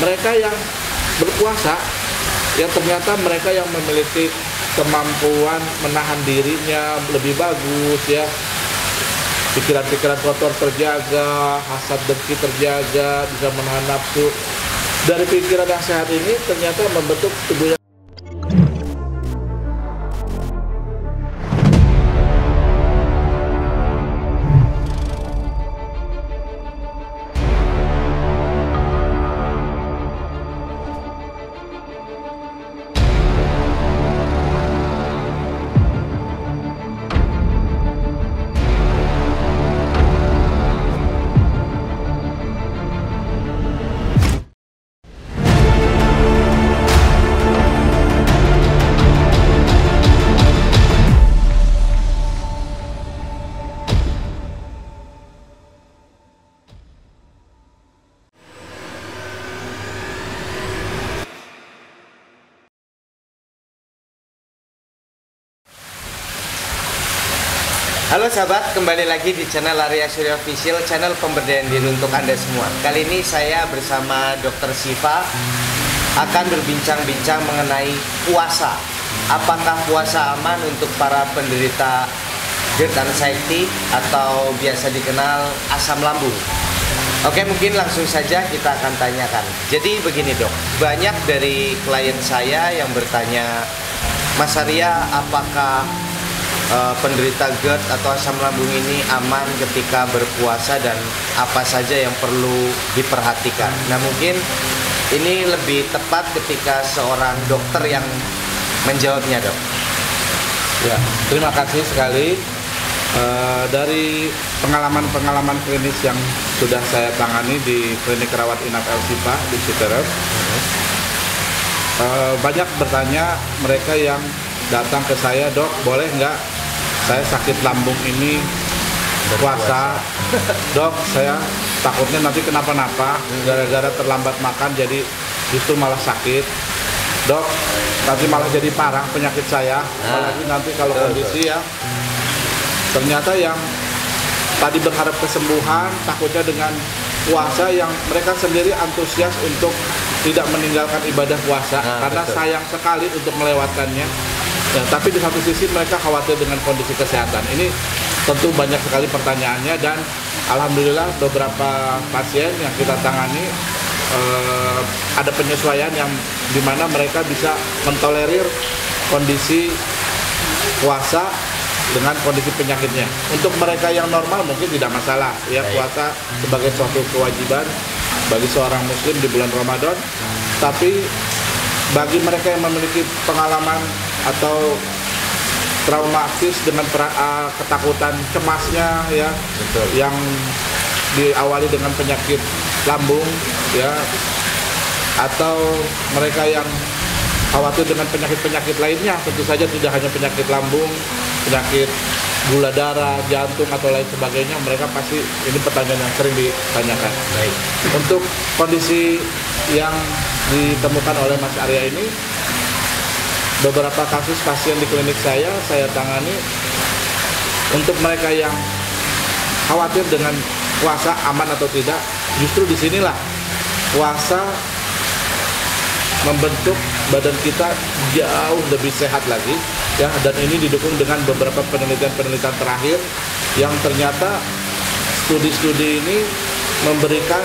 mereka yang berpuasa, yang ternyata mereka yang memiliki kemampuan menahan dirinya lebih bagus ya, pikiran-pikiran kotor terjaga, hasad dengki terjaga, bisa menahan nafsu. Dari pikiran yang sehat ini ternyata membentuk tubuh yang Halo sahabat, kembali lagi di channel Arya Surya Official, channel pemberdayaan diri untuk Anda semua. Kali ini saya bersama Dr. Siva akan berbincang-bincang mengenai puasa. Apakah puasa aman untuk para penderita GERD anxiety atau biasa dikenal asam lambung? Oke, mungkin langsung saja kita akan tanyakan. Jadi begini dok, banyak dari klien saya yang bertanya, Mas Arya, apakah penderita GERD atau asam lambung ini aman ketika berpuasa dan apa saja yang perlu diperhatikan? Nah, mungkin ini lebih tepat ketika seorang dokter yang menjawabnya, dok. ya, terima kasih sekali. Dari pengalaman-pengalaman klinis yang sudah saya tangani di klinik rawat inap El Sifa di Citeureup, banyak bertanya mereka yang datang ke saya, dok, boleh nggak saya sakit lambung ini puasa? Dok, saya takutnya nanti kenapa-napa gara-gara terlambat makan, jadi justru malah sakit. Dok, nanti malah jadi parah penyakit saya, apalagi nanti kalau kondisi ya ternyata yang tadi berharap kesembuhan, takutnya dengan puasa yang mereka sendiri antusias untuk tidak meninggalkan ibadah puasa karena betul. sayang sekali untuk melewatkannya. Ya, tapi di satu sisi mereka khawatir dengan kondisi kesehatan. Ini tentu banyak sekali pertanyaannya, dan alhamdulillah beberapa pasien yang kita tangani ada penyesuaian yang dimana mereka bisa mentolerir kondisi puasa dengan kondisi penyakitnya. Untuk mereka yang normal mungkin tidak masalah ya, puasa sebagai suatu kewajiban bagi seorang muslim di bulan Ramadan. Tapi bagi mereka yang memiliki pengalaman atau traumatis dengan ketakutan cemasnya ya, betul, yang diawali dengan penyakit lambung ya, atau mereka yang khawatir dengan penyakit-penyakit lainnya, tentu saja tidak hanya penyakit lambung, penyakit gula darah, jantung atau lain sebagainya, mereka pasti ini pertanyaan yang sering ditanyakan. Baik. Untuk kondisi yang ditemukan oleh Mas Arya ini, beberapa kasus pasien di klinik saya tangani. Untuk mereka yang khawatir dengan puasa aman atau tidak, justru disinilah puasa membentuk badan kita jauh lebih sehat lagi ya, dan ini didukung dengan beberapa penelitian terakhir yang ternyata studi-studi ini memberikan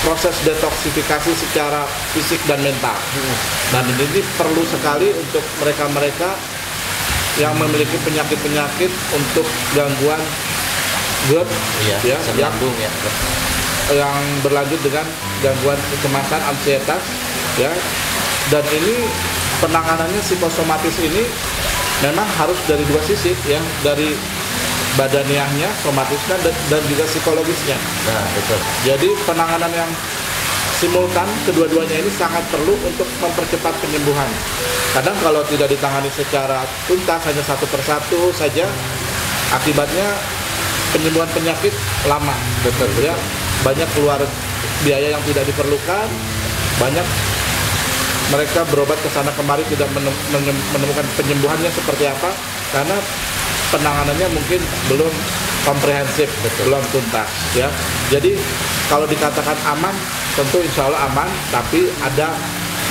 proses detoksifikasi secara fisik dan mental. Dan ini perlu sekali untuk mereka-mereka yang memiliki penyakit-penyakit untuk gangguan GERD ya, yang berlanjut dengan gangguan kecemasan, ansietas ya. Dan ini penanganannya psikosomatis ini memang harus dari dua sisi ya, dari badaniahnya, somatisnya, dan juga psikologisnya. Nah, betul. Jadi penanganan yang simultan kedua-duanya ini sangat perlu untuk mempercepat penyembuhan. Kadang kalau tidak ditangani secara tuntas, hanya satu persatu saja, akibatnya penyembuhan penyakit lama. Betul ya. Banyak keluar biaya yang tidak diperlukan, banyak mereka berobat ke sana kemari tidak menemukan penyembuhannya seperti apa, karena penanganannya mungkin belum komprehensif, belum tuntas ya. Jadi kalau dikatakan aman, tentu insya Allah aman, tapi ada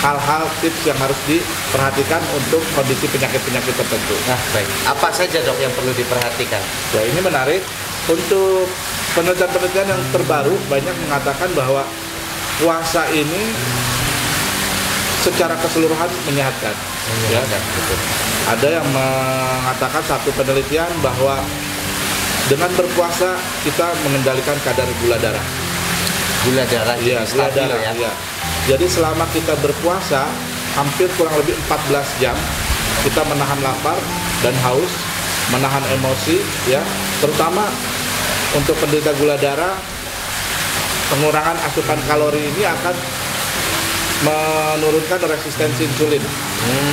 hal-hal tips yang harus diperhatikan untuk kondisi penyakit-penyakit tertentu. Nah, baik. Apa saja dok yang perlu diperhatikan? Ya, ini menarik. Untuk penelitian-penelitian yang terbaru banyak mengatakan bahwa puasa ini secara keseluruhan menyehatkan. Ya. Betul. Ada yang mengatakan satu penelitian bahwa dengan berpuasa kita mengendalikan kadar gula darah. Gula darah, Iya, gula darah. ya. Ya. Jadi selama kita berpuasa hampir kurang lebih 14 jam kita menahan lapar dan haus, menahan emosi, ya. Terutama untuk penderita gula darah, pengurangan asupan kalori ini akan menurunkan resistensi insulin.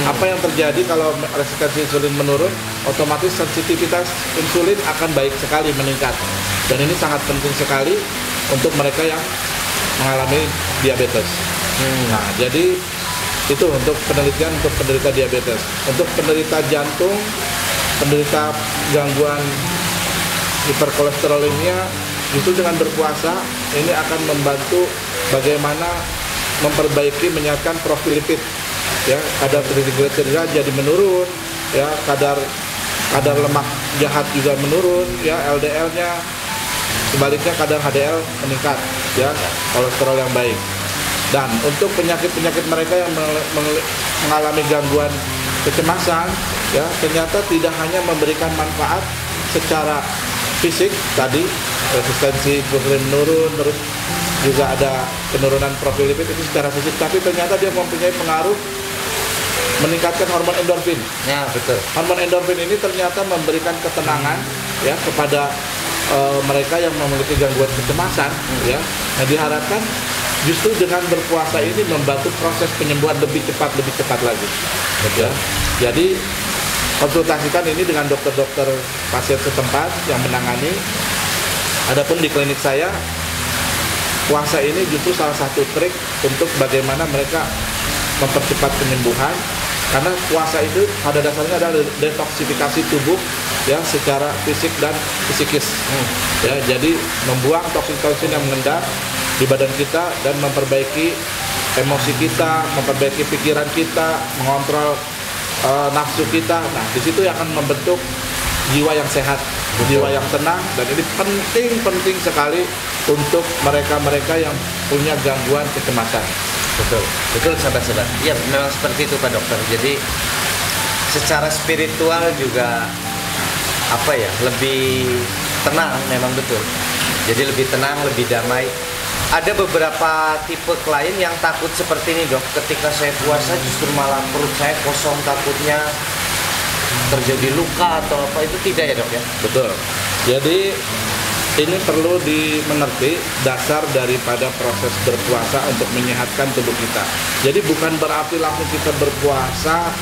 Apa yang terjadi kalau resistensi insulin menurun, otomatis sensitivitas insulin akan baik sekali meningkat. Dan ini sangat penting sekali untuk mereka yang mengalami diabetes. Nah, jadi itu untuk penelitian untuk penderita diabetes. Untuk penderita jantung, penderita gangguan hiperkolesterolemia, justru dengan berpuasa ini akan membantu bagaimana memperbaiki, menyehatkan profil lipid, ya, kadar trigliserida jadi menurun, ya, kadar lemak jahat juga menurun, ya, LDL-nya, sebaliknya kadar HDL meningkat, ya, kolesterol yang baik. Dan untuk penyakit-penyakit mereka yang mengalami gangguan kecemasan, ya, ternyata tidak hanya memberikan manfaat secara fisik tadi, resistensi insulin menurun, terus juga ada penurunan profil lipid itu secara fisik, tapi ternyata dia mempunyai pengaruh meningkatkan hormon endorfin. Ya, betul. Hormon endorfin ini ternyata memberikan ketenangan, ya, kepada mereka yang memiliki gangguan kecemasan, ya. Nah, diharapkan justru dengan berpuasa ini membantu proses penyembuhan lebih cepat lagi. Ya. Jadi konsultasikan ini dengan dokter-dokter pasien setempat yang menangani. Adapun di klinik saya, puasa ini justru salah satu trik untuk bagaimana mereka mempercepat penyembuhan, karena puasa itu pada dasarnya adalah detoksifikasi tubuh, ya, secara fisik dan psikis. Ya, jadi membuang toksin-toksin yang mengendap di badan kita dan memperbaiki emosi kita, memperbaiki pikiran kita, mengontrol nafsu kita. Nah, di situ yang akan membentuk jiwa yang sehat, jiwa yang tenang, dan ini penting sekali untuk mereka-mereka yang punya gangguan kecemasan. Betul sahabat-sahabat. Ya, memang seperti itu Pak Dokter. Jadi secara spiritual juga lebih tenang, memang betul. Jadi lebih tenang, lebih damai. Ada beberapa tipe klien yang takut seperti ini dok, ketika saya puasa justru malah perut saya kosong, takutnya terjadi luka atau apa, itu tidak ya dok ya? Betul. Jadi ini perlu dimengerti dasar daripada proses berpuasa untuk menyehatkan tubuh kita. Jadi bukan berarti langsung kita berpuasa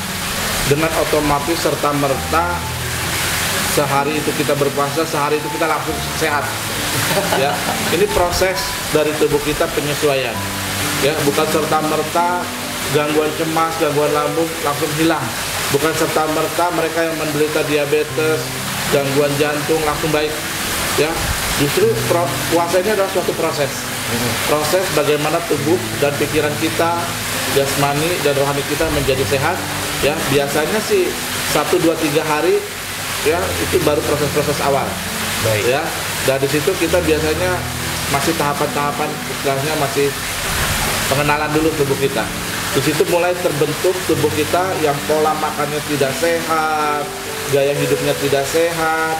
dengan otomatis serta-merta sehari itu kita berpuasa, sehari itu kita langsung sehat. Ya, ini proses dari tubuh kita penyesuaian. Ya, bukan serta-merta gangguan cemas, gangguan lambung langsung hilang. Bukan serta-merta mereka yang menderita diabetes, gangguan jantung langsung baik. Ya, justru puasa ini adalah suatu proses. Proses bagaimana tubuh dan pikiran kita, jasmani dan rohani kita menjadi sehat. Ya, biasanya sih 1, 2, 3 hari, ya, itu baru proses-proses awal. Baik. Ya, dan di situ kita biasanya masih tahapan-tahapan, istilahnya masih pengenalan dulu tubuh kita. Di situ mulai terbentuk tubuh kita yang pola makannya tidak sehat, gaya hidupnya tidak sehat.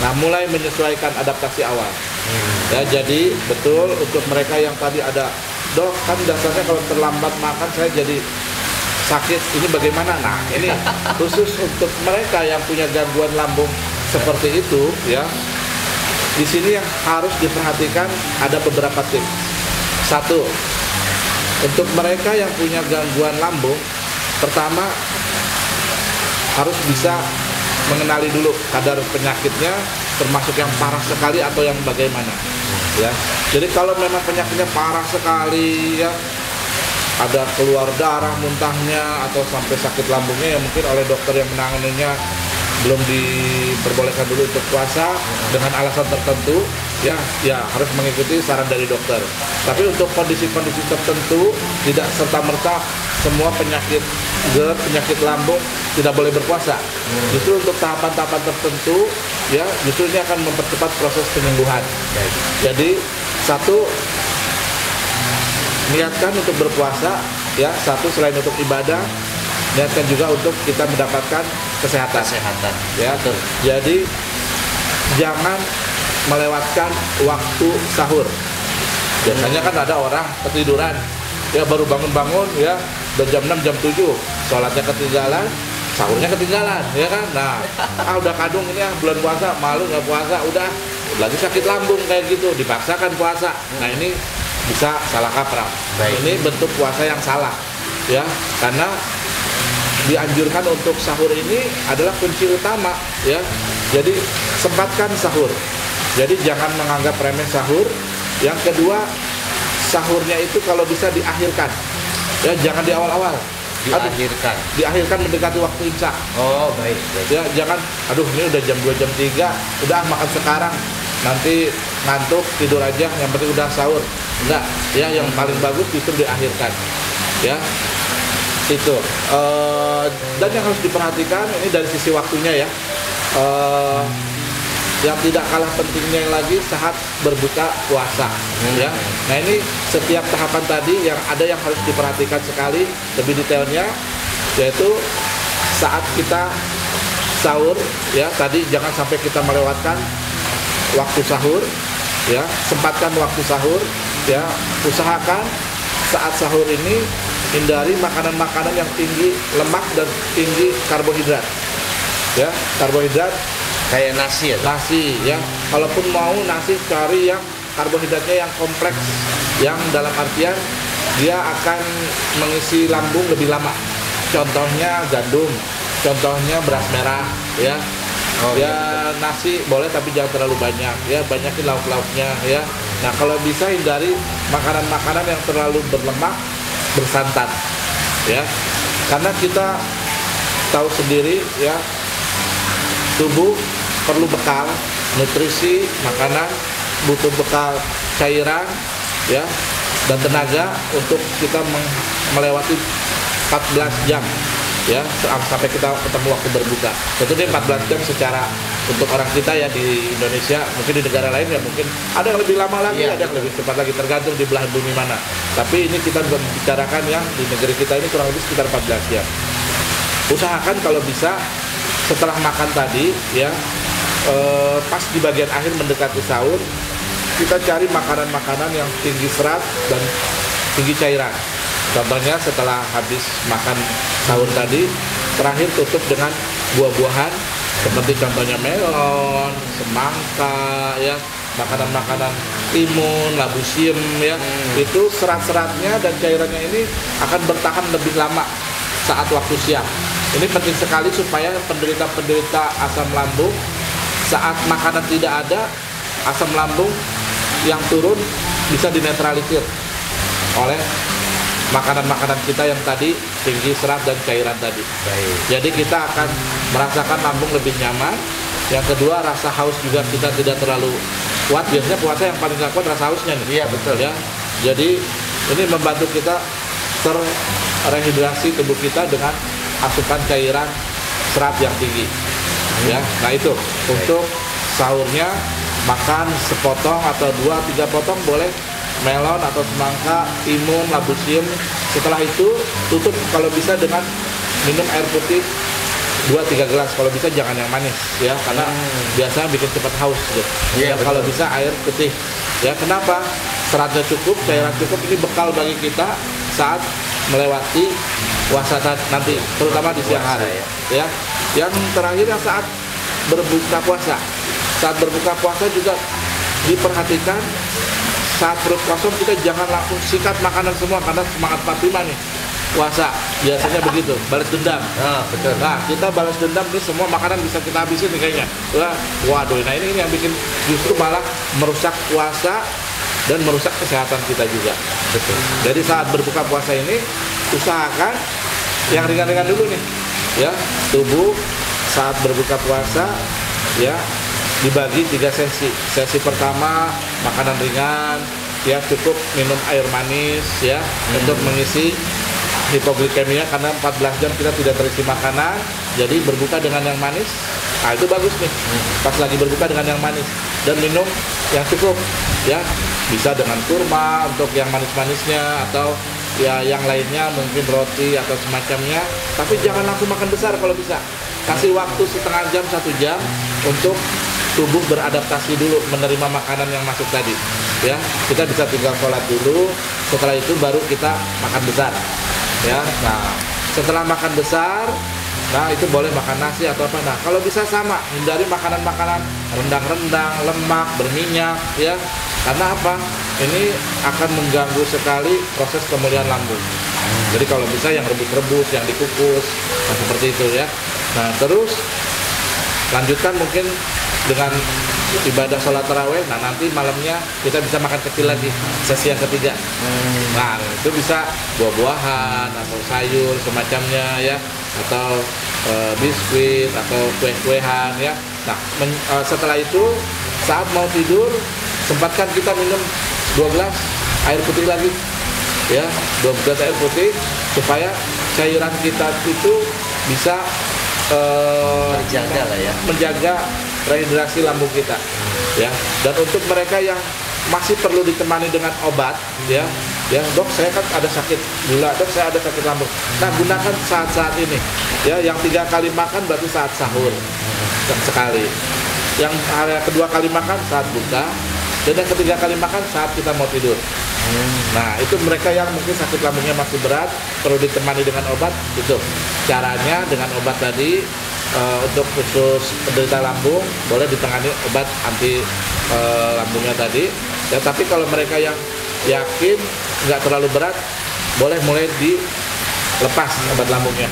Nah, mulai menyesuaikan adaptasi awal. Ya, jadi betul untuk mereka yang tadi ada, dok, kan dasarnya kalau terlambat makan saya jadi sakit, ini bagaimana? Nah, ini khusus untuk mereka yang punya gangguan lambung seperti itu, ya. Di sini yang harus diperhatikan ada beberapa tips. 1, untuk mereka yang punya gangguan lambung, pertama harus bisa mengenali dulu kadar penyakitnya, termasuk yang parah sekali atau yang bagaimana. Ya, jadi kalau memang penyakitnya parah sekali, ya, ada keluar darah muntahnya atau sampai sakit lambungnya, ya mungkin oleh dokter yang menanganinya belum diperbolehkan dulu untuk puasa dengan alasan tertentu, ya harus mengikuti saran dari dokter. Tapi untuk kondisi-kondisi tertentu tidak serta-merta semua penyakit GERD, penyakit lambung tidak boleh berpuasa. Justru untuk tahapan-tahapan tertentu, ya justru ini akan mempercepat proses penyembuhan. Jadi satu, niatkan untuk berpuasa, ya satu selain untuk ibadah, niatkan juga untuk kita mendapatkan kesehatan. Ya, jadi jangan melewatkan waktu sahur. Biasanya kan ada orang ketiduran, ya baru bangun-bangun, ya udah jam 6, jam 7, sholatnya ketinggalan, sahurnya ketinggalan, ya kan? Nah, udah kadung ini bulan puasa, malu nggak puasa, udah lagi sakit lambung kayak gitu, dipaksakan puasa. Nah ini bisa salah kaprah. Ini bentuk puasa yang salah, ya, karena dianjurkan untuk sahur ini adalah kunci utama, ya. Jadi sempatkan sahur. Jadi jangan menganggap remeh sahur. Yang kedua, sahurnya itu kalau bisa diakhirkan, ya jangan di awal-awal. Diakhirkan mendekati waktu imsak. Oh baik. Ya jangan, aduh ini udah jam 2, jam 3, udah makan sekarang, nanti ngantuk tidur aja, yang penting udah sahur. Enggak, ya yang paling bagus justru diakhirkan, ya. Itu dan yang harus diperhatikan ini dari sisi waktunya, ya, yang tidak kalah pentingnya lagi saat berbuka puasa, ya. Nah ini setiap tahapan tadi yang ada yang harus diperhatikan sekali lebih detailnya, yaitu saat kita sahur, ya tadi jangan sampai kita melewatkan waktu sahur, ya sempatkan waktu sahur, ya usahakan saat sahur ini hindari makanan-makanan yang tinggi lemak dan tinggi karbohidrat, ya karbohidrat kayak nasi, ya? Nasi, ya. Kalaupun mau nasi, cari yang karbohidratnya yang kompleks, yang dalam artian dia akan mengisi lambung lebih lama. Contohnya gandum, contohnya beras merah, ya. Nasi boleh tapi jangan terlalu banyak, ya banyakin lauk-lauknya, ya. Nah kalau bisa hindari makanan-makanan yang terlalu berlemak, bersantan, ya. Karena kita tahu sendiri, ya, tubuh perlu bekal nutrisi makanan, butuh bekal cairan, ya, dan tenaga untuk kita melewati 14 jam, ya, sampai kita ketemu waktu berbuka. Tentunya 14 jam secara untuk orang kita, ya, di Indonesia. Mungkin di negara lain, ya, mungkin ada yang lebih lama lagi, ada yang lebih cepat lagi, tergantung di belahan bumi mana. Tapi ini kita membicarakan yang di negeri kita ini kurang lebih sekitar 14 jam. Usahakan kalau bisa setelah makan tadi, ya, pas di bagian akhir mendekati sahur, kita cari makanan-makanan yang tinggi serat dan tinggi cairan. Contohnya setelah habis makan sahur tadi, terakhir tutup dengan buah-buahan seperti contohnya melon, semangka, ya, makanan-makanan timun, labu siam, ya. Itu serat-seratnya dan cairannya ini akan bertahan lebih lama saat waktu siang. Ini penting sekali supaya penderita-penderita asam lambung saat makanan tidak ada, asam lambung yang turun bisa dinetralisir oleh makanan-makanan kita yang tadi tinggi serat dan cairan tadi. Baik. Jadi kita akan merasakan lambung lebih nyaman. Yang kedua, rasa haus juga kita tidak terlalu kuat. Biasanya puasa yang paling gak kuat rasa hausnya nih. Iya betul, ya. Jadi ini membantu kita terrehidrasi tubuh kita dengan asupan cairan serat yang tinggi. Ya, nah itu untuk sahurnya makan sepotong atau 2-3 potong boleh, melon atau semangka, timun, labu siam. Setelah itu tutup kalau bisa dengan minum air putih 2-3 gelas. Kalau bisa jangan yang manis, ya, karena biasanya bikin cepat haus, gitu. Ya, kalau bisa air putih. Ya, kenapa? Seratnya cukup, cairan cukup. Ini bekal bagi kita saat melewati puasa nanti, terutama di siang hari, ya. Yang terakhir, saat berbuka puasa. Saat berbuka puasa juga diperhatikan, saat perut kosong kita jangan langsung sikat makanan semua, karena semangat 45 nih puasa biasanya begitu, balas dendam. Betul. Nah, kita balas dendam nih, semua makanan bisa kita habisin nih kayaknya. Waduh, nah ini yang bikin justru malah merusak puasa dan merusak kesehatan kita juga. Betul. Jadi saat berbuka puasa ini usahakan yang ringan-ringan dulu nih, ya. Tubuh saat berbuka puasa ya dibagi 3 sesi. Sesi pertama makanan ringan, ya cukup minum air manis ya untuk mengisi hipoglikemia karena 14 jam kita tidak terisi makanan, jadi berbuka dengan yang manis. Nah itu bagus nih, pas lagi berbuka dengan yang manis dan minum yang cukup ya, bisa dengan kurma untuk yang manis-manisnya atau ya yang lainnya mungkin roti atau semacamnya, tapi jangan langsung makan besar kalau bisa. Kasih waktu setengah jam, 1 jam untuk tubuh beradaptasi dulu menerima makanan yang masuk tadi ya. Kita bisa tinggal sholat dulu, setelah itu baru kita makan besar ya. Nah setelah makan besar, nah itu boleh makan nasi atau apa. Nah kalau bisa sama, hindari makanan-makanan rendang-rendang, lemak, berminyak ya. Karena apa? Ini akan mengganggu sekali proses pemulihan lambung. Jadi kalau bisa yang rebus-rebus, yang dikukus, nah seperti itu ya. Nah terus lanjutkan mungkin dengan ibadah sholat taraweh. Nah nanti malamnya kita bisa makan kecil lagi, sesi yang ketiga. Nah itu bisa buah-buahan atau sayur semacamnya ya, atau biskuit atau kue-kuehan ya. Nah setelah itu saat mau tidur sempatkan kita minum 2 gelas air putih lagi ya, 2 gelas air putih supaya cairan kita itu bisa terjaga lah ya, menjaga rehidrasi lambung kita ya. Dan untuk mereka yang masih perlu ditemani dengan obat ya, dok saya kan ada sakit gula, dok saya ada sakit lambung. Nah gunakan saat-saat ini ya, yang 3 kali makan berarti saat sahur sekali, yang kedua kali makan saat buka, dan yang ketiga kali makan saat kita mau tidur. Nah itu mereka yang mungkin sakit lambungnya masih berat, perlu ditemani dengan obat. Itu caranya dengan obat tadi. Untuk khusus penderita lambung boleh ditangani obat anti lambungnya tadi ya. Tapi kalau mereka yang yakin nggak terlalu berat, boleh mulai dilepas obat lambungnya,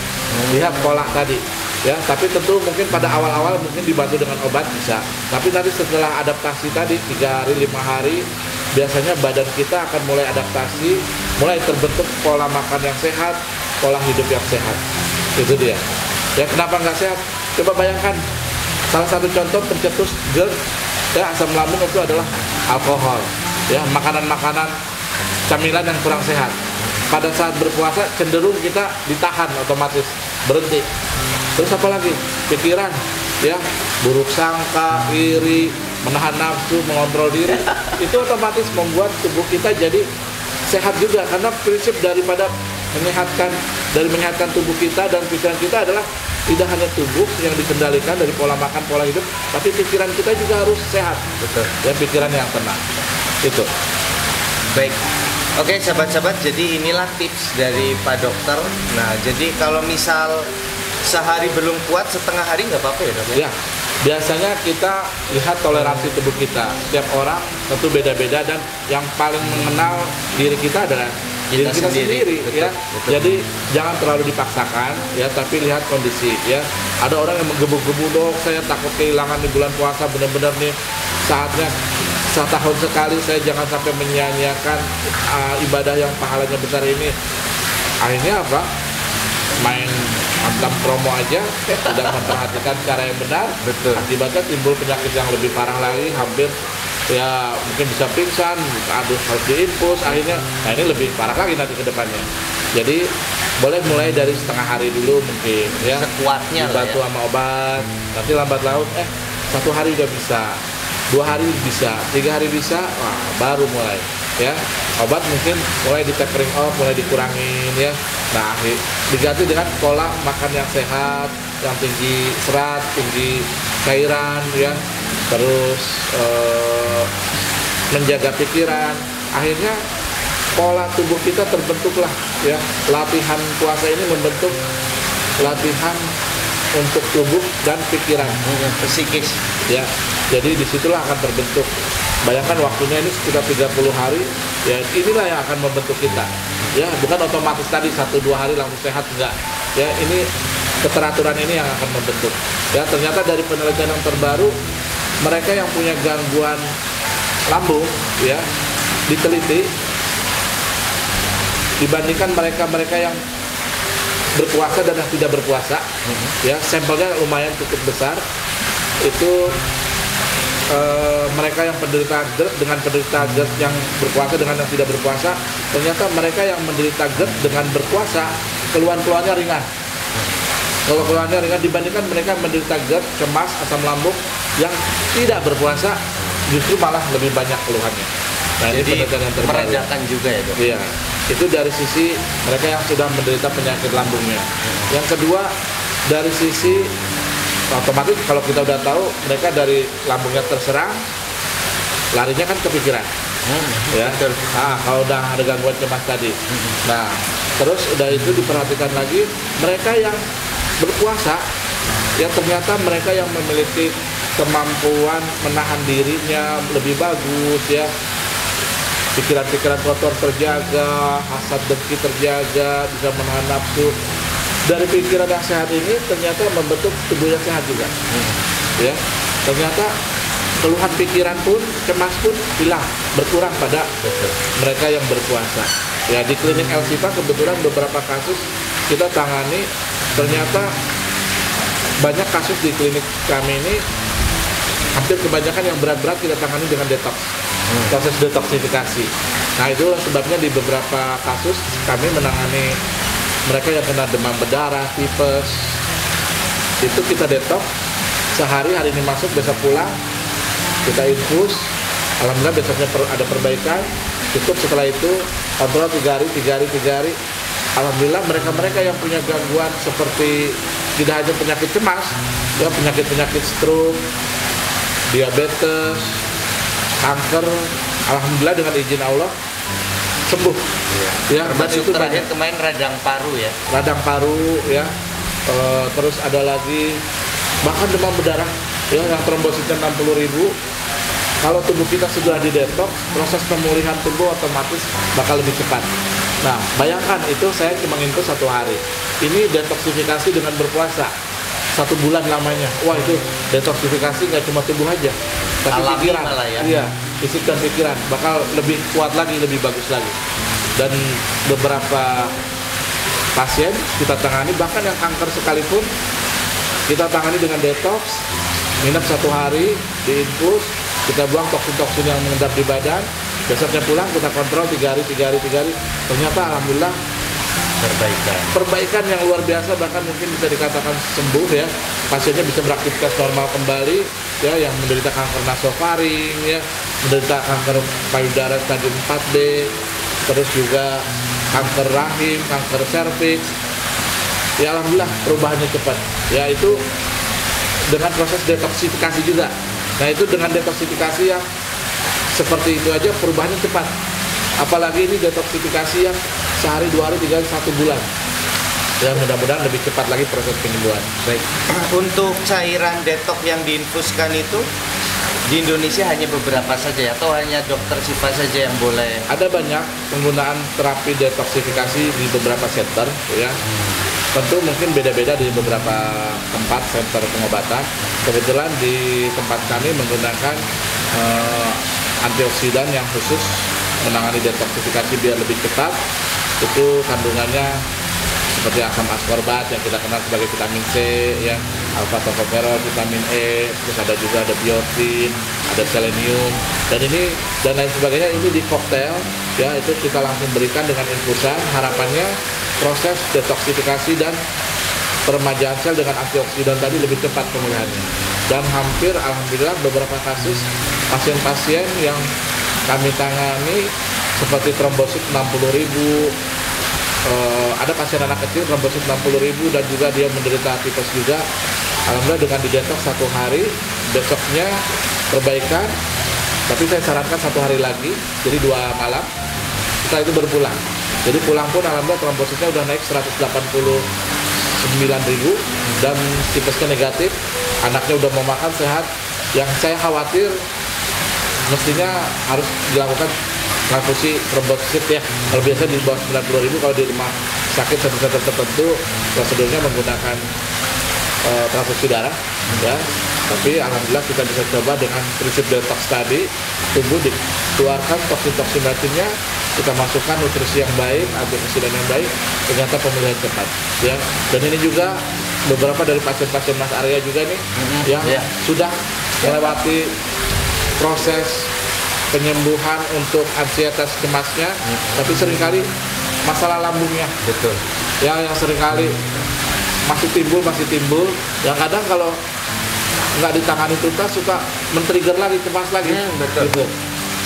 lihat pola tadi ya. Tapi tentu mungkin pada awal-awal mungkin dibantu dengan obat bisa, tapi nanti setelah adaptasi tadi 3 hari 5 hari biasanya badan kita akan mulai adaptasi, mulai terbentuk pola makan yang sehat, pola hidup yang sehat. Itu dia ya. Kenapa nggak sehat? Coba bayangkan, salah satu contoh pencetus GERD ya, asam lambung itu adalah alkohol ya, makanan-makanan camilan yang kurang sehat. Pada saat berpuasa cenderung kita ditahan, otomatis berhenti. Terus apa lagi? Pikiran ya, buruk sangka, iri, menahan nafsu, mengontrol diri, itu otomatis membuat tubuh kita jadi sehat juga. Karena prinsip daripada menyehatkan tubuh kita dan pikiran kita adalah tidak hanya tubuh yang dikendalikan dari pola makan, pola hidup, tapi pikiran kita juga harus sehat. Betul. Ya, pikiran yang tenang. Itu. Baik. Oke sahabat-sahabat, jadi inilah tips dari Pak Dokter. Nah jadi kalau misal sehari belum kuat, setengah hari nggak apa-apa ya dok? Ya, biasanya kita lihat toleransi tubuh kita. Setiap orang tentu beda-beda, dan yang paling mengenal diri kita adalah diri kita sendiri betul, ya. betul. Jadi jangan terlalu dipaksakan ya, tapi lihat kondisi ya. Ada orang yang menggebu-gebu, dok saya takut kehilangan di bulan puasa, benar-benar nih saatnya setahun sekali saya jangan sampai menyia-nyiakan ibadah yang pahalanya besar ini. Akhirnya apa? Main hantam promo aja, tidak memperhatikan cara yang benar. Betul. Akibatnya timbul penyakit yang lebih parah lagi, hampir ya mungkin bisa pingsan, harus diinfus akhirnya. Nah ini lebih parah lagi nanti ke depannya. Jadi boleh mulai dari setengah hari dulu mungkin ya, sekuatnya dibantu lah ya. sama obat. Nanti lambat laun 1 hari udah bisa, 2 hari bisa, 3 hari bisa, wah, baru mulai ya. Obat mungkin mulai di tapering off, mulai dikurangin ya. Nah diganti dengan pola makan yang sehat, yang tinggi serat, tinggi cairan ya. Terus menjaga pikiran. Akhirnya pola tubuh kita terbentuklah ya. Latihan puasa ini membentuk latihan untuk tubuh dan pikiran, psikis ya. Jadi disitulah akan terbentuk. Bayangkan waktunya ini sekitar 30 hari ya, inilah yang akan membentuk kita ya. Bukan otomatis tadi 1-2 hari langsung sehat, enggak ya. Ini keteraturan ini yang akan membentuk ya. Ternyata dari penelitian yang terbaru, mereka yang punya gangguan lambung ya, diteliti dibandingkan mereka yang berpuasa dan yang tidak berpuasa, ya sampelnya lumayan cukup besar. Itu mereka yang penderita GERD dengan penderita GERD yang berpuasa dengan yang tidak berpuasa, ternyata mereka yang menderita GERD dengan berpuasa keluhan-keluhannya ringan. Kalau keluhannya ringan dibandingkan mereka menderita GERD, cemas, asam lambung yang tidak berpuasa justru malah lebih banyak keluhannya. Nah, jadi ini penelitian yang terbaru. meredakan juga ya dok? Iya, itu dari sisi mereka yang sudah menderita penyakit lambungnya. Yang kedua dari sisi otomatis kalau kita udah tahu mereka dari lambungnya terserang, larinya kan ke pikiran. Ya. Betul. Nah, kalau udah ada gangguan cemas tadi. Nah, terus udah itu diperhatikan lagi mereka yang berpuasa, ya ternyata mereka yang memiliki kemampuan menahan dirinya lebih bagus, ya. Pikiran-pikiran kotor terjaga, hasad dengki terjaga, bisa menahan nafsu. Dari pikiran yang sehat ini ternyata membentuk tubuh yang sehat juga. Ya, ternyata keluhan pikiran pun, cemas pun hilang, berkurang pada mereka yang berpuasa. Ya, di klinik El Sifa kebetulan beberapa kasus kita tangani, ternyata banyak kasus di klinik kami ini, hampir kebanyakan yang berat-berat kita tangani dengan detox, proses detoksifikasi. Nah, itu sebabnya di beberapa kasus kami menangani mereka yang kena demam berdarah, tipes, itu kita detox sehari, hari ini masuk, besok pulang, kita infus, alhamdulillah besoknya ada perbaikan, cukup. Setelah itu kontrol 3 hari, alhamdulillah mereka yang punya gangguan seperti tidak hanya penyakit cemas, ya penyakit stroke, diabetes, kanker, alhamdulillah dengan izin Allah sembuh. Ya, dan itu terakhir kemarin radang paru ya. Radang paru ya. Terus ada lagi bahkan demam berdarah ya yang trombositnya 60.000. Kalau tubuh kita sudah didetox, proses pemulihan tubuh otomatis bakal lebih cepat. Nah, bayangkan itu saya cuma infus 1 hari. Ini detoksifikasi dengan berpuasa 1 bulan lamanya. Wah, itu detoksifikasi nggak cuma tubuh aja, tapi alami pikiran. malah ya. Iya, fisik dan pikiran bakal lebih kuat lagi, lebih bagus lagi. Dan beberapa pasien kita tangani, bahkan yang kanker sekalipun kita tangani dengan detox, minum 1 hari, diinfus, kita buang toksin-toksin yang mengendap di badan, besoknya pulang kita kontrol 3 hari, ternyata alhamdulillah perbaikan yang luar biasa, bahkan mungkin bisa dikatakan sembuh ya. Pasiennya bisa beraktivitas normal kembali ya, yang menderita kanker nasofaring ya, menderita kanker payudara stadium 4B, terus juga kanker rahim, kanker serviks. Ya alhamdulillah perubahannya cepat. Ya itu dengan proses detoksifikasi juga. Nah, itu dengan detoksifikasi yang seperti itu aja perubahannya cepat. Apalagi ini detoksifikasi yang sehari, 2 hari, 3 hari, 1 bulan. Ya mudah-mudahan lebih cepat lagi proses penyembuhan. Baik. Untuk cairan detox yang diinfuskan itu di Indonesia hanya beberapa saja ya, atau hanya dokter Sifa saja yang boleh? Ada banyak penggunaan terapi detoksifikasi di beberapa center ya. Tentu mungkin beda-beda di beberapa tempat center pengobatan. Kebetulan di tempat kami menggunakan antioksidan yang khusus menangani detoksifikasi biar lebih cepat. Itu kandungannya seperti asam ascorbat yang kita kenal sebagai vitamin C, ya, alpha tocopherol, vitamin E, terus ada juga ada biotin, ada selenium, dan lain sebagainya. Ini di koktail, ya, itu kita langsung berikan dengan infusan. Harapannya proses detoksifikasi dan peremajaan sel dengan antioksidan tadi lebih cepat pemulihannya. Dan hampir alhamdulillah beberapa kasus pasien-pasien yang kami tangani seperti trombosit 60.000, ada pasien anak kecil trombosit 60.000 dan juga dia menderita tipes juga. Alhamdulillah dengan didetox 1 hari, besoknya perbaikan, tapi saya sarankan 1 hari lagi, jadi 2 malam. Setelah itu berpulang. Jadi pulang pun alhamdulillah trombositnya udah naik 189.000 dan tipesnya negatif. Anaknya udah mau makan sehat. Yang saya khawatir mestinya harus dilakukan transfusi trombosit ya. Kalau biasa di bawah 90.000, kalau di rumah sakit center tertentu prosedurnya menggunakan transfusi darah, ya. Tapi alhamdulillah kita bisa coba dengan prinsip detox tadi, tubuh dikeluarkan toksin-toksin batinnya, kita masukkan nutrisi yang baik, antioksidan yang baik, ternyata pemulihan cepat, ya. Dan ini juga beberapa dari pasien-pasien Mas Arya juga nih, yang sudah melewati proses penyembuhan untuk ansietas cemasnya, tapi seringkali masalah lambungnya, betul, ya, yang seringkali masih timbul, yang kadang kalau nggak ditangani tuntas suka men-trigger lagi, cemas lagi. Betul. Gitu.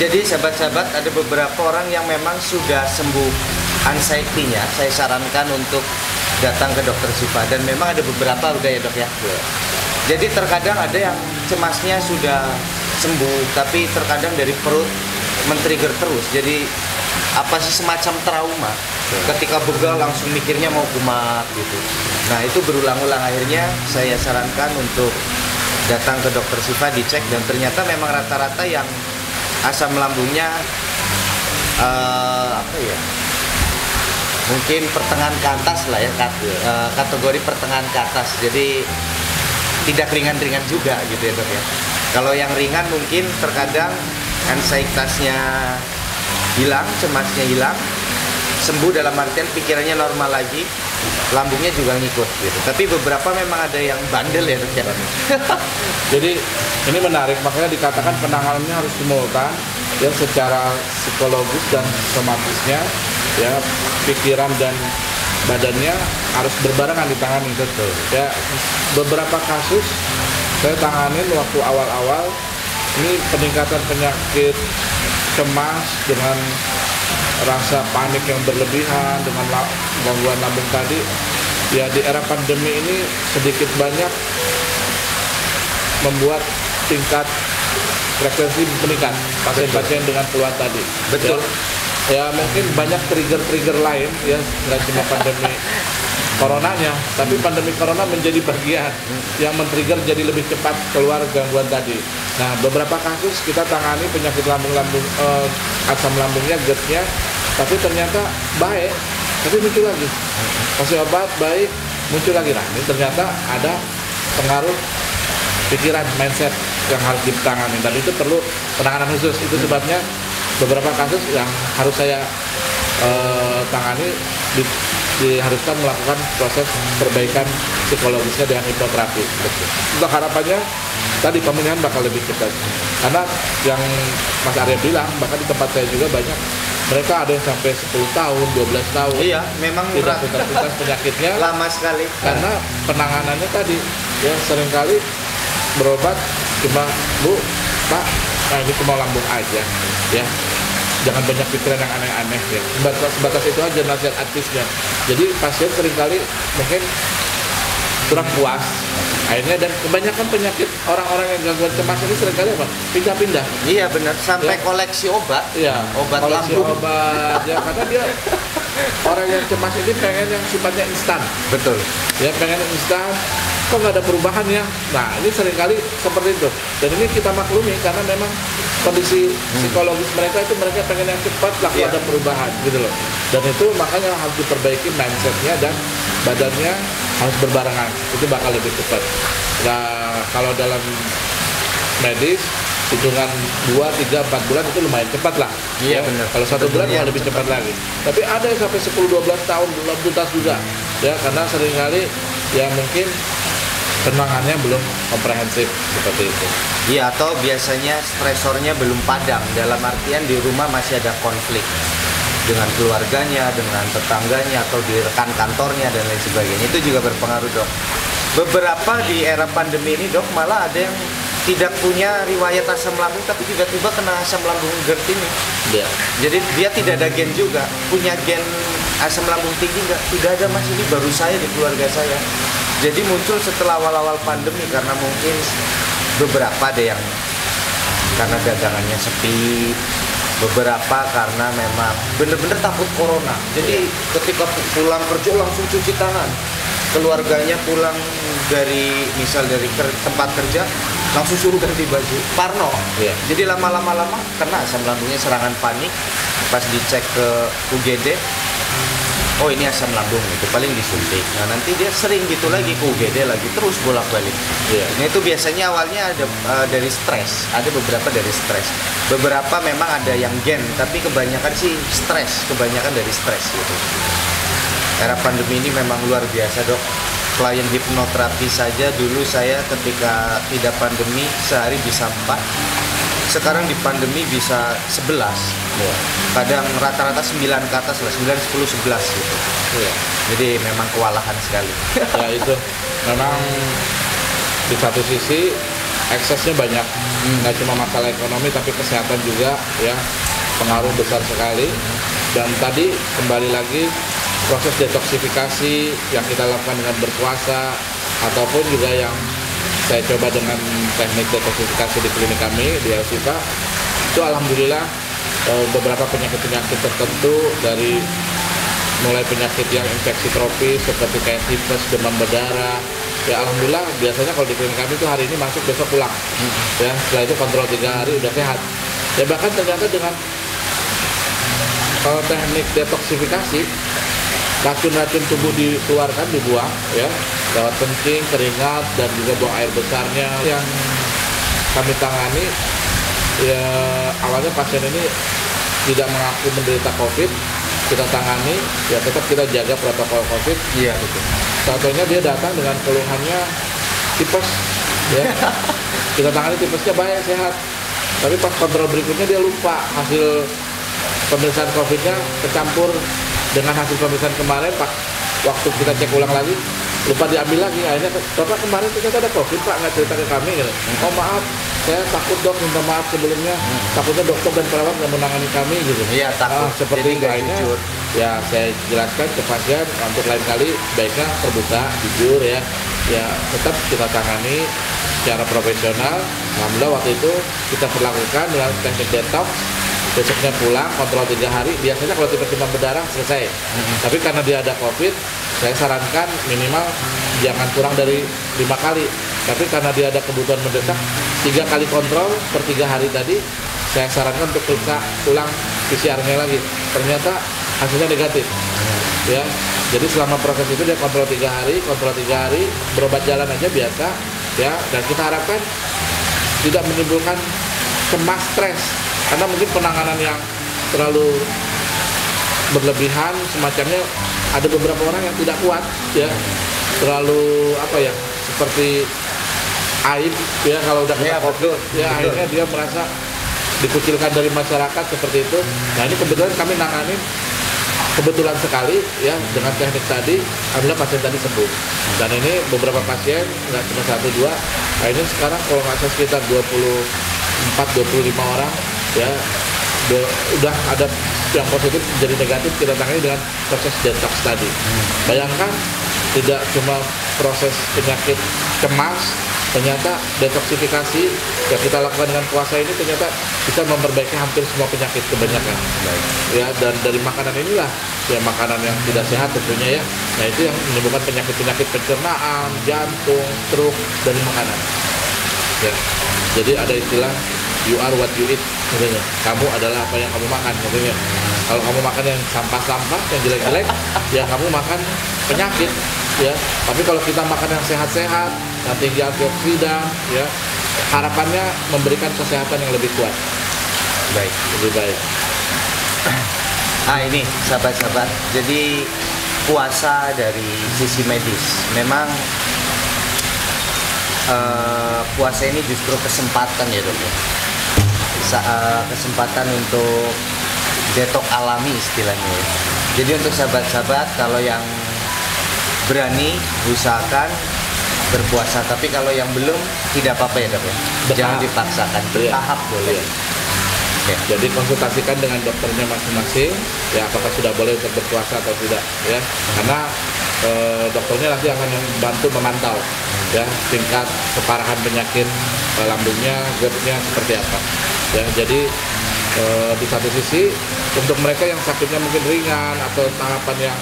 Jadi sahabat-sahabat, ada beberapa orang yang memang sudah sembuh anxiety-nya, saya sarankan untuk datang ke dokter Siva, dan memang ada beberapa udah ya dok ya. Jadi terkadang ada yang cemasnya sudah sembuh, tapi terkadang dari perut men-trigger terus. Jadi apa sih, semacam trauma. Ketika begal langsung mikirnya mau kumat gitu. Nah itu berulang-ulang, akhirnya saya sarankan untuk datang ke dokter Siva, dicek, dan ternyata memang rata-rata yang asam lambungnya apa ya, mungkin pertengahan ke atas lah ya, kategori pertengahan ke atas, jadi tidak ringan-ringan juga gitu ya dok ya. Kalau yang ringan mungkin terkadang ansietasnya hilang, cemasnya hilang, sembuh dalam artian pikirannya normal lagi, lambungnya juga ngikut gitu. Tapi beberapa memang ada yang bandel ya dok ya. Jadi ini menarik, makanya dikatakan penanganannya harus simultan, ya, secara psikologis dan somatisnya, ya, pikiran dan badannya harus berbarengan ditangani. Betul. Ya, beberapa kasus saya tanganin waktu awal-awal, ini peningkatan penyakit cemas dengan rasa panik yang berlebihan, dengan gangguan lambung tadi, ya di era pandemi ini sedikit banyak membuat tingkat frekuensi meningkat pasien-pasien dengan keluhan tadi. Betul. Ya mungkin banyak trigger-trigger lain, ya, nggak cuma pandemi coronanya, tapi pandemi corona menjadi bagian yang men-trigger jadi lebih cepat keluar gangguan tadi. Nah, beberapa kasus kita tangani penyakit lambung-lambung, asam lambungnya, GERD-nya, tapi ternyata baik, tapi muncul lagi. Kasih obat baik, muncul lagi. Nah, ini ternyata ada pengaruh pikiran, mindset yang harus ditangani, dan itu perlu penanganan khusus. Itu sebabnya beberapa kasus yang harus saya tangani diharuskan melakukan proses perbaikan psikologisnya dengan hipnoterapi. Untuk harapannya tadi pemulihan bakal lebih cepat, karena yang Mas Arya bilang, bahkan di tempat saya juga banyak, mereka ada yang sampai 10 tahun, 12 tahun. Iya, memang tidak tuntas penyakitnya lama sekali, karena penanganannya tadi, ya, seringkali berobat cuma, Bu, Pak, nah ini cuma lambung aja, ya, jangan banyak pikiran yang aneh-aneh, ya. Sebatas itu aja nasihat artisnya. Jadi pasien seringkali mungkin kurang puas akhirnya, dan kebanyakan penyakit orang-orang yang gangguan cemas ini seringkali apa? Pindah-pindah. Iya benar, sampai ya, koleksi obat. Iya, obat koleksi lambung. obat, ya, karena dia orang yang cemas ini pengen yang sifatnya instan. Betul. Ya, pengen instan, kok nggak ada perubahan ya. Nah, ini seringkali seperti itu. Dan ini kita maklumi karena memang kondisi psikologis mereka itu, mereka pengen yang cepat, lalu ada perubahan gitu loh. Dan itu makanya harus diperbaiki mindsetnya, dan badannya harus berbarengan, itu bakal lebih cepat. Nah, kalau dalam medis hitungan 2, 3, 4 bulan itu lumayan cepat lah. Iya, ya. benar. Kalau 1 bulan malah lebih cepat lagi. Tapi ada yang sampai 10-12 tahun belum tuntas juga, ya, karena seringkali ya mungkin penanganannya belum komprehensif seperti itu. Iya, atau biasanya stresornya belum padam, dalam artian di rumah masih ada konflik dengan keluarganya, dengan tetangganya, atau di rekan kantornya dan lain sebagainya. Itu juga berpengaruh dok. Beberapa di era pandemi ini dok, malah ada yang tidak punya riwayat asam lambung tapi tiba-tiba kena asam lambung GERD ini. Ya. Jadi dia tidak ada gen juga, punya gen asam lambung tinggi nggak? Tidak ada mas, ini baru saya di keluarga saya. Jadi muncul setelah awal-awal pandemi, karena mungkin beberapa ada yang karena dagangannya sepi, beberapa karena memang bener-bener takut corona. Jadi ketika pulang kerja langsung cuci tangan, keluarganya pulang dari tempat kerja langsung suruh ganti baju, parno. Yeah. Jadi lama-lama kena asam lambungnya, serangan panik. Pas dicek ke UGD oh ini asam lambung itu paling disuntik. Nah nanti dia sering gitu lagi ke UGD lagi terus bolak-balik. Ini itu biasanya awalnya ada dari stres, ada beberapa dari stres, beberapa memang ada yang gen, tapi kebanyakan sih stres, kebanyakan dari stres gitu. Era pandemi ini memang luar biasa dok. Klien hipnoterapi saja dulu saya ketika tidak pandemi sehari bisa 4. Sekarang di pandemi bisa 11. Kadang rata-rata 9 ke atas lah, 9, 10, 11 gitu. Jadi memang kewalahan sekali. Ya itu memang di satu sisi eksesnya banyak, nggak cuma masalah ekonomi tapi kesehatan juga ya, pengaruh besar sekali. Dan tadi kembali lagi proses detoksifikasi yang kita lakukan dengan berpuasa ataupun juga yang saya coba dengan teknik detoksifikasi di klinik kami di Elsifa, itu alhamdulillah beberapa penyakit-penyakit tertentu dari mulai penyakit yang infeksi tropis seperti kayak tipes, demam berdarah, ya alhamdulillah biasanya kalau di klinik kami itu hari ini masuk besok pulang, ya setelah itu kontrol 3 hari udah sehat. Ya bahkan ternyata dengan kalau teknik detoksifikasi, racun-racun tubuh dikeluarkan, dibuang ya lewat kencing, keringat, dan juga buang air besarnya. Yang kami tangani ya awalnya pasien ini tidak mengaku menderita COVID, kita tangani ya tetap kita jaga protokol COVID. Iya betul. Contohnya dia datang dengan keluhannya tipes ya, kita tangani tipesnya baik sehat, tapi pas kontrol berikutnya dia lupa hasil pemeriksaan COVID-nya kecampur dengan hasil pemeriksaan kemarin. Pak waktu kita cek ulang lagi lupa diambil lagi, akhirnya bapak kemarin ternyata ada COVID pak, nggak cerita ke kami gitu. Oh maaf, saya takut dok, minta maaf sebelumnya, takutnya dokter dan perawat nggak menangani kami gitu. Iya takut, seperti itu. Akhirnya jujur. Ya saya jelaskan ke pasien untuk lain kali baiknya terbuka, jujur ya, ya tetap kita tangani secara profesional. Alhamdulillah waktu itu kita perlakukan dengan teknik detox. Besoknya pulang, kontrol 3 hari. Biasanya kalau tipe demam berdarah selesai. Tapi karena dia ada COVID, saya sarankan minimal jangan kurang dari 5 kali. Tapi karena dia ada kebutuhan mendesak, 3 kali kontrol per 3 hari tadi, saya sarankan untuk periksa ulang PCR-nya lagi. Ternyata hasilnya negatif. Ya, jadi selama proses itu dia kontrol 3 hari, berobat jalan aja biasa. Ya, dan kita harapkan tidak menimbulkan cemas, stres. Karena mungkin penanganan yang terlalu berlebihan semacamnya, ada beberapa orang yang tidak kuat ya, terlalu apa ya, seperti aib ya kalau udah kena COVID ya, akhirnya dia merasa dikucilkan dari masyarakat seperti itu. Nah ini kebetulan kami nanganin kebetulan sekali ya dengan teknik tadi, alhamdulillah pasien tadi sembuh. Dan ini beberapa pasien, nggak cuma 1-2, akhirnya sekarang kalau nggak salah sekitar 24-25 orang ya udah ada yang positif jadi negatif, kita tangani dengan proses detox tadi. Bayangkan tidak cuma proses penyakit cemas, ternyata detoksifikasi yang kita lakukan dengan puasa ini ternyata bisa memperbaiki hampir semua penyakit kebanyakan. Ya, dan dari makanan inilah ya, makanan yang tidak sehat tentunya ya. Nah itu yang menimbulkan penyakit-penyakit pencernaan, jantung, stroke dari makanan. Ya, jadi ada istilah you are what you eat, katanya. Kamu adalah apa yang kamu makan, katanya. Kalau kamu makan yang sampah-sampah, yang jelek-jelek, ya kamu makan penyakit, ya. Tapi kalau kita makan yang sehat-sehat, yang tinggi antioksidan, ya, harapannya memberikan kesehatan yang lebih kuat. Baik, lebih baik. Ah ini sahabat-sahabat, jadi puasa dari sisi medis, memang puasa ini justru kesempatan ya dok ya. Kesempatan untuk detox alami istilahnya ya. Jadi untuk sahabat-sahabat kalau yang berani usahakan berpuasa, tapi kalau yang belum tidak apa-apa ya dok ya. Jangan dipaksakan, bertahap boleh. Ya. Jadi konsultasikan dengan dokternya masing-masing ya apakah sudah boleh untuk berpuasa atau tidak ya. Karena dokternya nanti akan membantu memantau ya tingkat keparahan penyakit lambungnya, GERD-nya seperti apa. Ya, jadi di satu sisi untuk mereka yang sakitnya mungkin ringan atau tahapan yang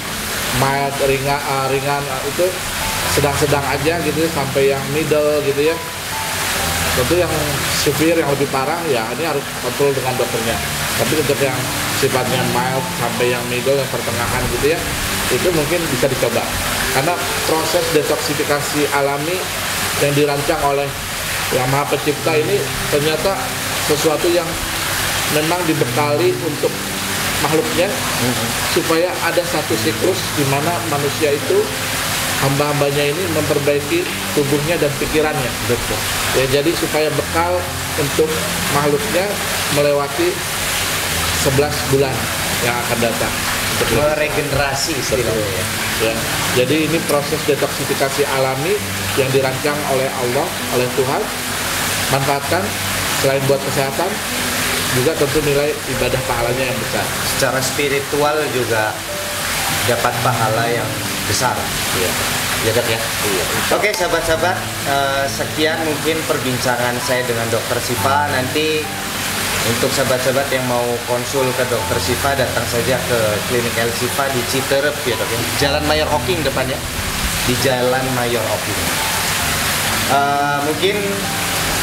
mild, ringan itu sedang-sedang aja gitu sampai yang middle gitu ya. Tentu yang severe yang lebih parah ya ini harus kontrol dengan dokternya. Tapi untuk yang sifatnya mild sampai yang middle, yang pertengahan gitu ya, itu mungkin bisa dicoba. Karena proses detoksifikasi alami yang dirancang oleh Yang Maha Pencipta ini ternyata sesuatu yang memang dibekali untuk makhluknya, supaya ada satu siklus di mana manusia itu, hamba-hambanya ini memperbaiki tubuhnya dan pikirannya. Betul. Ya, jadi supaya bekal untuk makhluknya melewati 11 bulan yang akan datang. Meregenerasi istilahnya ya. Ya. Jadi ini proses detoksifikasi alami yang dirancang oleh Allah, oleh Tuhan. Manfaatkan, selain buat kesehatan, juga tentu nilai ibadah pahalanya yang besar. Secara spiritual juga dapat pahala yang besar. Iya. Ya dok ya. Iya. Oke sahabat-sahabat, sekian mungkin perbincangan saya dengan Dokter Siva. Nanti untuk sahabat-sahabat yang mau konsul ke Dokter Siva, datang saja ke Klinik El Siva di Citerep ya dok ya. Jalan Mayor Oking depannya. Di Jalan Mayor Oking. Mungkin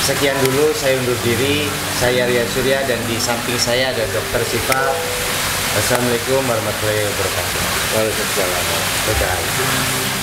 sekian dulu, saya undur diri. Saya Ria Surya dan di samping saya ada Dokter Siva. Assalamualaikum warahmatullahi wabarakatuh. Waalaikumsalam. Dadah.